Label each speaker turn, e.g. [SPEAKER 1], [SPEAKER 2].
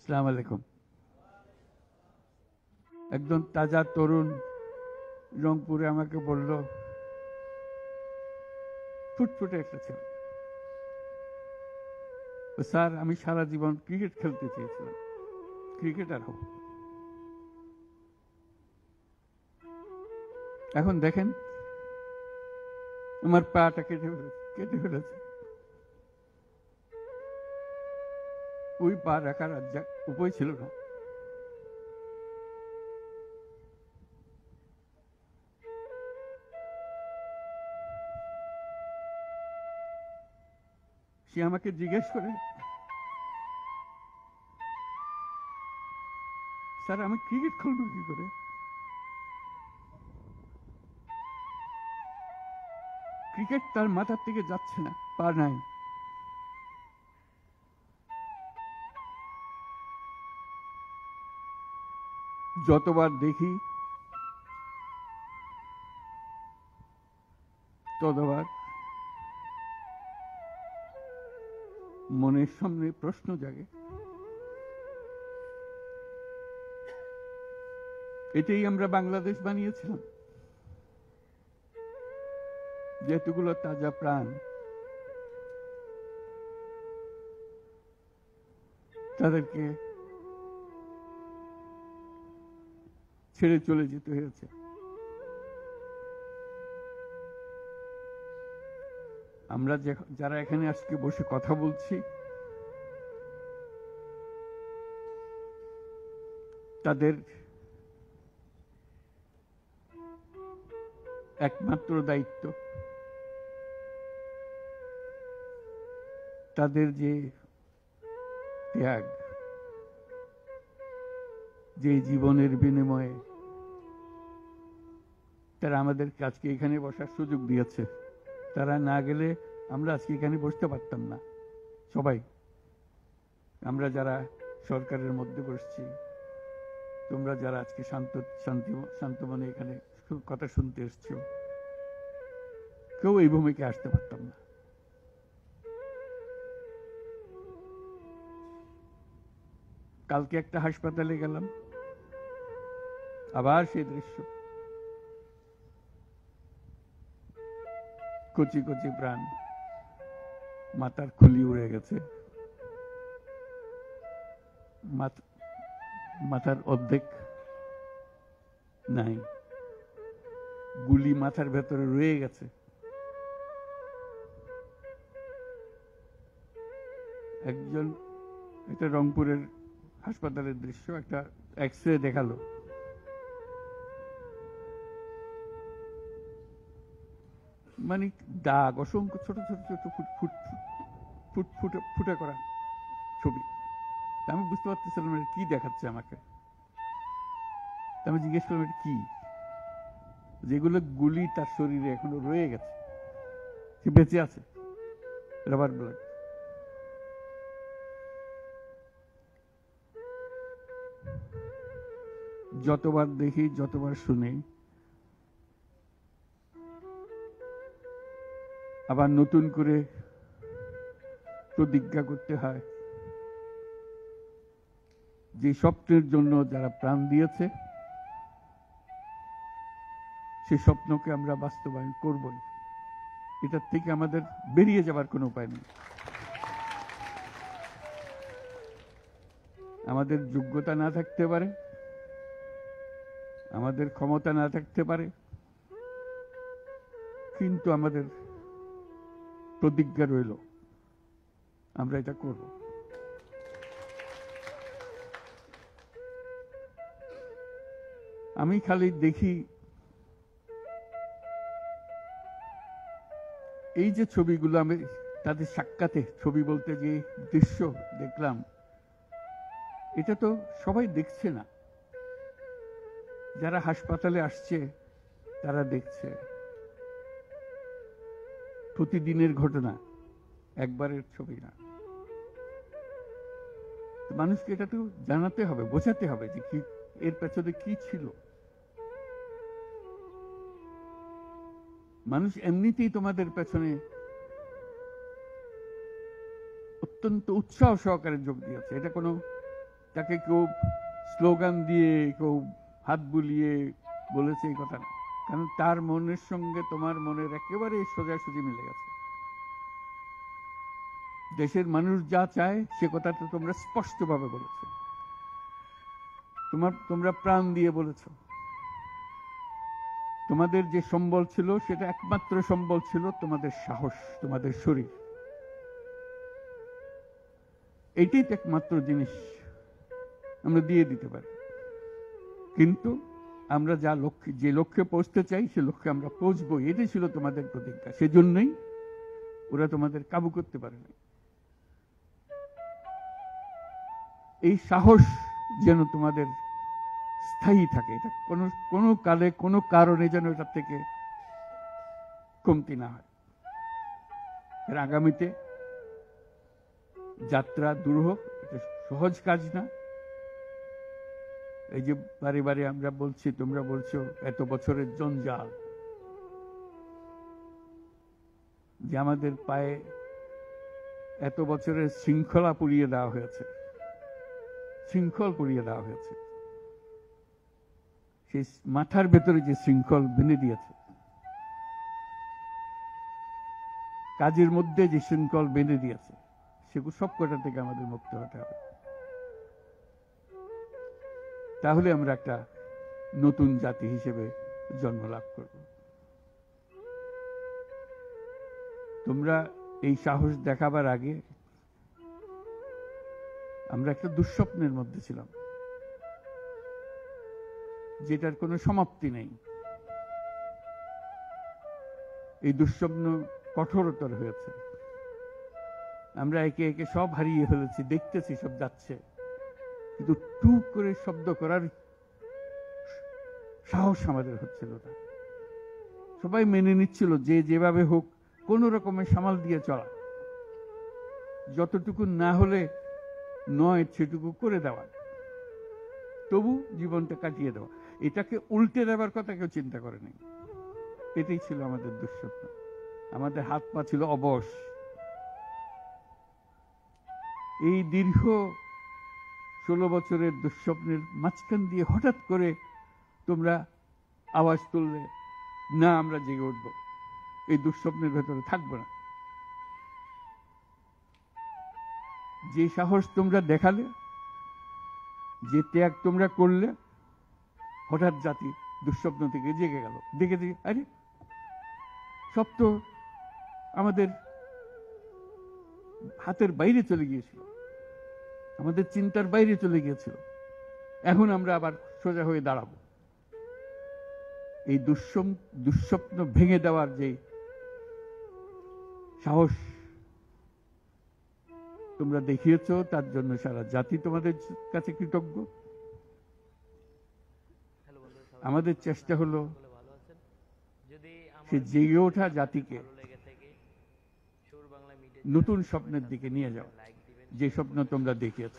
[SPEAKER 1] আসসালামু আলাইকুম। একজন তাজা তরুণ রংপুরে আমাকে বলল, ফুটফুটে একটা ছেলে, স্যার আমি সারা জীবন ক্রিকেট খেলতে চেয়েছিলাম, ক্রিকেটার হব। এখন দেখেন আমার পাটা কেটে ফেলেছে। ওই পা রাখার উপায় ছিল না। সে আমাকে জিজ্ঞেস করে, স্যার আমি ক্রিকেট খেলবো কি করে? ক্রিকেট তার মাথার থেকে যাচ্ছে না, পা নাই। যতবার দেখি ততবার মনের সামনে প্রশ্ন জাগে। এটাই আমরা বাংলাদেশ বানিয়েছিলাম, যেহেতুগুলো তাজা প্রাণ তাদেরকে ছেড়ে চলে যেতে হয়েছে। আমরা যারা এখানে আজকে বসে কথা বলছি, তাদের একমাত্র দায়িত্ব তাদের যে ত্যাগ, যে জীবনের বিনিময়ে তারা আমাদেরকে আজকে এখানে বসার সুযোগ দিয়েছে। তারা না গেলে আমরা আজকে এখানে বসতে পারতাম না। সবাই আমরা যারা সরকারের মধ্যে বসছি, তোমরা যারা আজকে শান্ত মনে এখানে কথা শুনতে এসছো, কেউ এই ভূমিকে আসতে পারতাম না। কালকে একটা হাসপাতালে গেলাম, আবার সেই দৃশ্য, কচি কচি প্রাণ, মাথার খুলি উড়ে গেছে, মাথার অর্ধেক নাই, গুলি মাথার ভেতরে রয়ে গেছে। একজন, একটা রংপুরের হাসপাতালের দৃশ্য, একটা এক্স-রে দেখালো, মানে দাগ, অসংখ্য ছোট ছোট ছোট ফুটে করা ছবি। আমি বুঝতে পারতেছিলাম কি দেখাচ্ছে আমাকে। আমি জিজ্ঞেস করলাম এটা কি? যেগুলো গুলি তার শরীরে এখনো রয়ে গেছে, সে বেঁচে আছে, রাবার ব্লাড। যতবার দেখি, যতবার শুনি, আবার নতুন করে প্রতিজ্ঞা করতে হয় যে স্বপ্নের জন্য যারা প্রাণ দিয়েছে, সেই স্বপ্নকে আমরা বাস্তবায়ন করবই। এটার থেকে আমাদের বেরিয়ে যাবার কোনো উপায় নেই। আমাদের যোগ্যতা না থাকতে পারে, আমাদের ক্ষমতা না থাকতে পারে, কিন্তু আমাদের প্রতিজ্ঞা রইল আমরা এটা করব। আমি খালি দেখি এই যে ছবিগুলো, আমি তাদের সাক্ষাতে ছবি বলতে যে দৃশ্য দেখলাম, এটা তো সবাই দেখছে না। যারা হাসপাতালে আসছে তারা দেখছে, প্রতিদিনের ঘটনা, একবারের ছবি না। মানুষকে এটা তো জানাতে হবে, বোঝাতে হবে যে কি এর পেছনে কি ছিল। মানুষ এমনিতেই তোমাদের পেছনে অত্যন্ত উৎসাহ সহকারে যোগ দিয়েছে, এটা কোনো তাকে কেউ স্লোগান দিয়ে, কেউ হাত বুলিয়ে বলেছে এই কথা না, কারণ তার মনের সঙ্গে তোমার মনের একেবারে সোজাসুজি মিলে গেছে। দেশের মানুষ যা চায় সে কথাটা তোমরা স্পষ্টভাবে বলেছ, তোমরা প্রাণ দিয়ে বলেছ। তোমাদের যে সম্বল ছিল সেটা একমাত্র সম্বল ছিল তোমাদের সাহস, তোমাদের শরীর। এইটাই একমাত্র জিনিস আমরা দিয়ে দিতে পারি। কিন্তু আমরা যে লক্ষ্যে পৌঁছতে চাই সে লক্ষ্যে আমরা পৌঁছবো, এটাই ছিল তোমাদের প্রতিজ্ঞা। সেজন্যই ওরা তোমাদের কাবু করতে পারেনি। এই সাহস যেন তোমাদের স্থায়ী থাকে, এটা কোনো কালে কোনো কারণে যেন এটার থেকে কমতি না হয়। এর আগামীতে যাত্রা দূর হোক, এটা সহজ কাজ না। এই যে বারে বারে আমরা বলছি, তোমরা বলছো এত বছরের জঞ্জাল, যে আমাদের পায়ে এত বছরের শৃঙ্খলা পুড়িয়ে দেওয়া হয়েছে, শৃঙ্খল পুড়িয়ে দেওয়া হয়েছে, সেই মাথার ভেতরে যে শৃঙ্খল বেঁধে দিয়েছে, কাজের মধ্যে যে শৃঙ্খল বেঁধে দিয়েছে, সেগুলো সব কটা থেকে আমাদের মুক্ত হতে হবে। তাহলে আমরা একটা নতুন জাতি হিসেবে জন্ম লাভ করব। তোমরা এই সাহস দেখাবার আগে আমরা একটা দুঃস্বপ্নের মধ্যে ছিলাম, যেটার কোনো সমাপ্তি নেই। এই দুঃস্বপ্ন কঠোরতর হয়েছে, আমরা একে একে সব হারিয়ে ফেলেছি, দেখতেছি সব যাচ্ছে, কিন্তু টুক করে শব্দ করার সাহস আমাদের হচ্ছিল না। সবাই মেনে নিচ্ছিল যে যেভাবে হোক কোন রকমের সামাল দিয়ে চলা, যতটুকু না হলে নয় সেটুকু করে দেওয়া, তবু জীবনটা কাটিয়ে দেওয়া। এটাকে উল্টে দেওয়ার কথা কেউ চিন্তা করেনি। এটাই ছিল আমাদের দুঃস্বপ্ন। আমাদের হাত পা ছিল অবশ। এই দীর্ঘ 16 বছরের দুঃস্বপ্নের মাঝখান দিয়ে হঠাৎ করে তোমরা আওয়াজ তুললে, না আমরা জেগে উঠবো, এই দুঃস্বপ্নের ভেতরে থাকবো না। যে সাহস তোমরা দেখালে, যে ত্যাগ তোমরা করলে, হঠাৎ জাতি দুঃস্বপ্ন থেকে জেগে গেল। দেখে আরে সব তো আমাদের হাতের বাইরে চলে গিয়েছিল, আমাদের চিন্তার বাইরে চলে গিয়েছিল, এখন আমরা আবার সোজা হয়ে দাঁড়াবো। এই দুঃস্বপ্ন ভেঙে দেওয়ার যে সাহস তোমরা দেখিয়েছ, তার জন্য সারা জাতি তোমাদের কাছে কৃতজ্ঞ। আমাদের চেষ্টা হলো সে জেগে ওঠা জাতিকে নতুন স্বপ্নের দিকে নিয়ে যাও, যে স্বপ্ন তোমরা দেখিয়েছ।